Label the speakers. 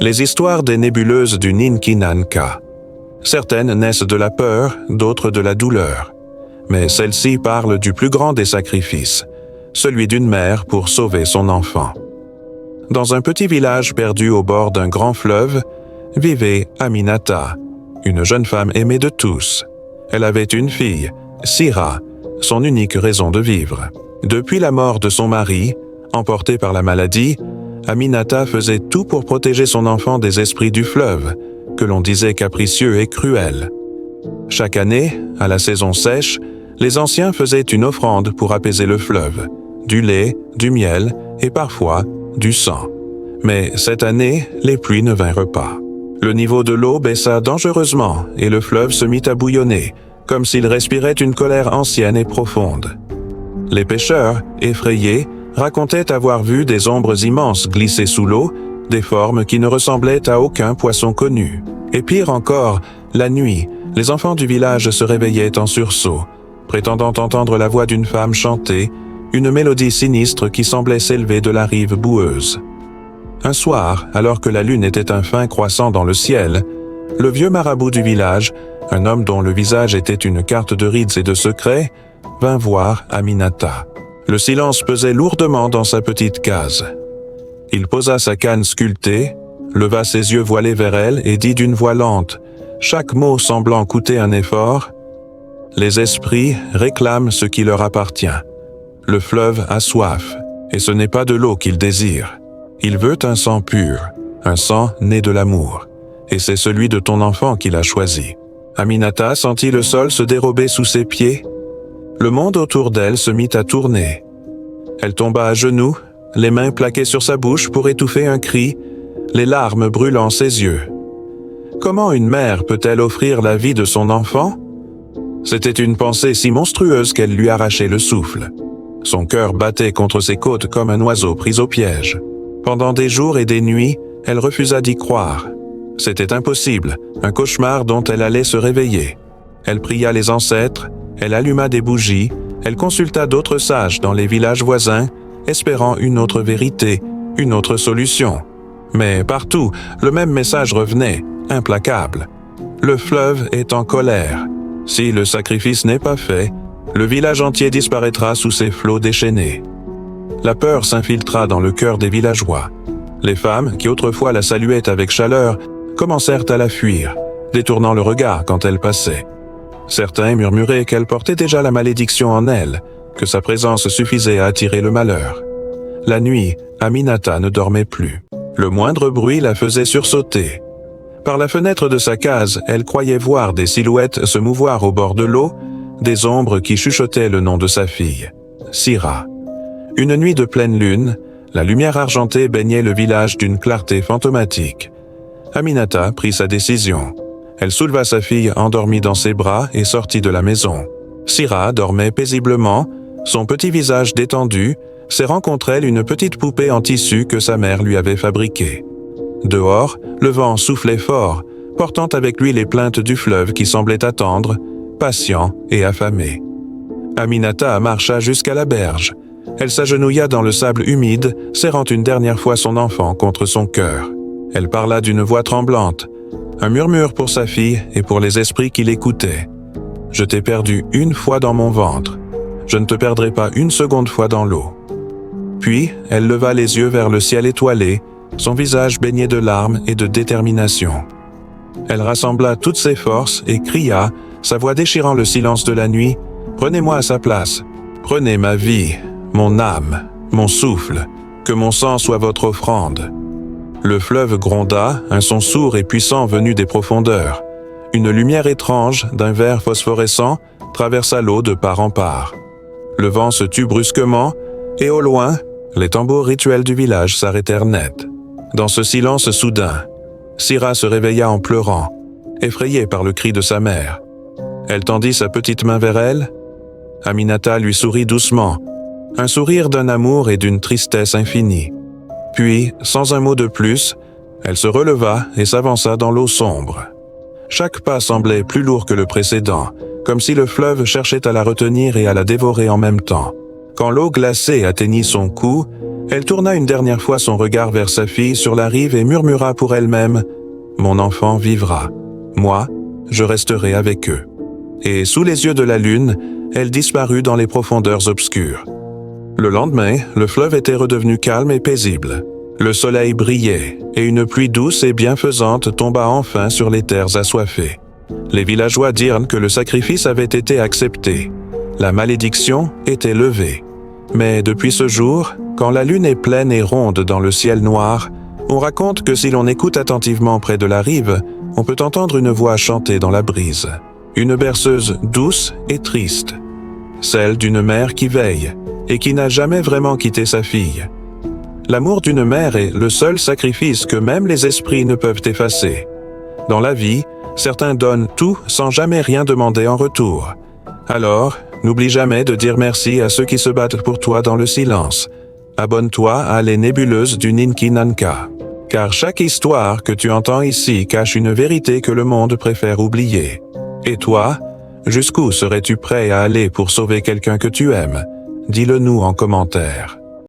Speaker 1: Les histoires des nébuleuses du Ninkinanka. Certaines naissent de la peur, d'autres de la douleur. Mais celles-ci parlent du plus grand des sacrifices, celui d'une mère pour sauver son enfant. Dans un petit village perdu au bord d'un grand fleuve, vivait Aminata, une jeune femme aimée de tous. Elle avait une fille, Sira, son unique raison de vivre. Depuis la mort de son mari, emportée par la maladie, Aminata faisait tout pour protéger son enfant des esprits du fleuve, que l'on disait capricieux et cruels. Chaque année, à la saison sèche, les anciens faisaient une offrande pour apaiser le fleuve, du lait, du miel et parfois du sang. Mais cette année, les pluies ne vinrent pas. Le niveau de l'eau baissa dangereusement et le fleuve se mit à bouillonner, comme s'il respirait une colère ancienne et profonde. Les pêcheurs, effrayés, racontaient avoir vu des ombres immenses glisser sous l'eau, des formes qui ne ressemblaient à aucun poisson connu. Et pire encore, la nuit, les enfants du village se réveillaient en sursaut, prétendant entendre la voix d'une femme chanter, une mélodie sinistre qui semblait s'élever de la rive boueuse. Un soir, alors que la lune était un fin croissant dans le ciel, le vieux marabout du village, un homme dont le visage était une carte de rides et de secrets, vint voir Aminata. Le silence pesait lourdement dans sa petite case. Il posa sa canne sculptée, leva ses yeux voilés vers elle et dit d'une voix lente, chaque mot semblant coûter un effort, « Les esprits réclament ce qui leur appartient. Le fleuve a soif, et ce n'est pas de l'eau qu'il désire. Il veut un sang pur, un sang né de l'amour, et c'est celui de ton enfant qu'il a choisi. » Aminata sentit le sol se dérober sous ses pieds. Le monde autour d'elle se mit à tourner. Elle tomba à genoux, les mains plaquées sur sa bouche pour étouffer un cri, les larmes brûlant ses yeux. Comment une mère peut-elle offrir la vie de son enfant? C'était une pensée si monstrueuse qu'elle lui arrachait le souffle. Son cœur battait contre ses côtes comme un oiseau pris au piège. Pendant des jours et des nuits, elle refusa d'y croire. C'était impossible, un cauchemar dont elle allait se réveiller. Elle pria les ancêtres, elle alluma des bougies, elle consulta d'autres sages dans les villages voisins, espérant une autre vérité, une autre solution. Mais partout, le même message revenait, implacable. Le fleuve est en colère. Si le sacrifice n'est pas fait, le village entier disparaîtra sous ses flots déchaînés. La peur s'infiltra dans le cœur des villageois. Les femmes, qui autrefois la saluaient avec chaleur, commencèrent à la fuir, détournant le regard quand elle passait. Certains murmuraient qu'elle portait déjà la malédiction en elle, que sa présence suffisait à attirer le malheur. La nuit, Aminata ne dormait plus. Le moindre bruit la faisait sursauter. Par la fenêtre de sa case, elle croyait voir des silhouettes se mouvoir au bord de l'eau, des ombres qui chuchotaient le nom de sa fille, Sira. Une nuit de pleine lune, la lumière argentée baignait le village d'une clarté fantomatique. Aminata prit sa décision. Elle souleva sa fille endormie dans ses bras et sortit de la maison. Sira dormait paisiblement, son petit visage détendu, serrant contre elle une petite poupée en tissu que sa mère lui avait fabriquée. Dehors, le vent soufflait fort, portant avec lui les plaintes du fleuve qui semblait attendre, patient et affamé. Aminata marcha jusqu'à la berge. Elle s'agenouilla dans le sable humide, serrant une dernière fois son enfant contre son cœur. Elle parla d'une voix tremblante, un murmure pour sa fille et pour les esprits qui l'écoutaient. « Je t'ai perdu une fois dans mon ventre. Je ne te perdrai pas une seconde fois dans l'eau. » Puis, elle leva les yeux vers le ciel étoilé, son visage baigné de larmes et de détermination. Elle rassembla toutes ses forces et cria, sa voix déchirant le silence de la nuit, « Prenez-moi à sa place. Prenez ma vie, mon âme, mon souffle, que mon sang soit votre offrande. » Le fleuve gronda, un son sourd et puissant venu des profondeurs. Une lumière étrange, d'un vert phosphorescent, traversa l'eau de part en part. Le vent se tut brusquement, et au loin, les tambours rituels du village s'arrêtèrent net. Dans ce silence soudain, Sira se réveilla en pleurant, effrayée par le cri de sa mère. Elle tendit sa petite main vers elle. Aminata lui sourit doucement, un sourire d'un amour et d'une tristesse infinie. Puis, sans un mot de plus, elle se releva et s'avança dans l'eau sombre. Chaque pas semblait plus lourd que le précédent, comme si le fleuve cherchait à la retenir et à la dévorer en même temps. Quand l'eau glacée atteignit son cou, Elle tourna une dernière fois son regard vers sa fille sur la rive et murmura pour elle-même « Mon enfant vivra. Moi, je resterai avec eux. » Et sous les yeux de la lune, elle disparut dans les profondeurs obscures. Le lendemain, le fleuve était redevenu calme et paisible. Le soleil brillait, et une pluie douce et bienfaisante tomba enfin sur les terres assoiffées. Les villageois dirent que le sacrifice avait été accepté. La malédiction était levée. Mais depuis ce jour, quand la lune est pleine et ronde dans le ciel noir, on raconte que si l'on écoute attentivement près de la rive, on peut entendre une voix chanter dans la brise. Une berceuse douce et triste. Celle d'une mère qui veille, et qui n'a jamais vraiment quitté sa fille. L'amour d'une mère est le seul sacrifice que même les esprits ne peuvent effacer. Dans la vie, certains donnent tout sans jamais rien demander en retour. Alors, n'oublie jamais de dire merci à ceux qui se battent pour toi dans le silence. Abonne-toi à Les Nébuleuses du Ninki Nanka. Car chaque histoire que tu entends ici cache une vérité que le monde préfère oublier. Et toi, jusqu'où serais-tu prêt à aller pour sauver quelqu'un que tu aimes? Dis-le nous en commentaire.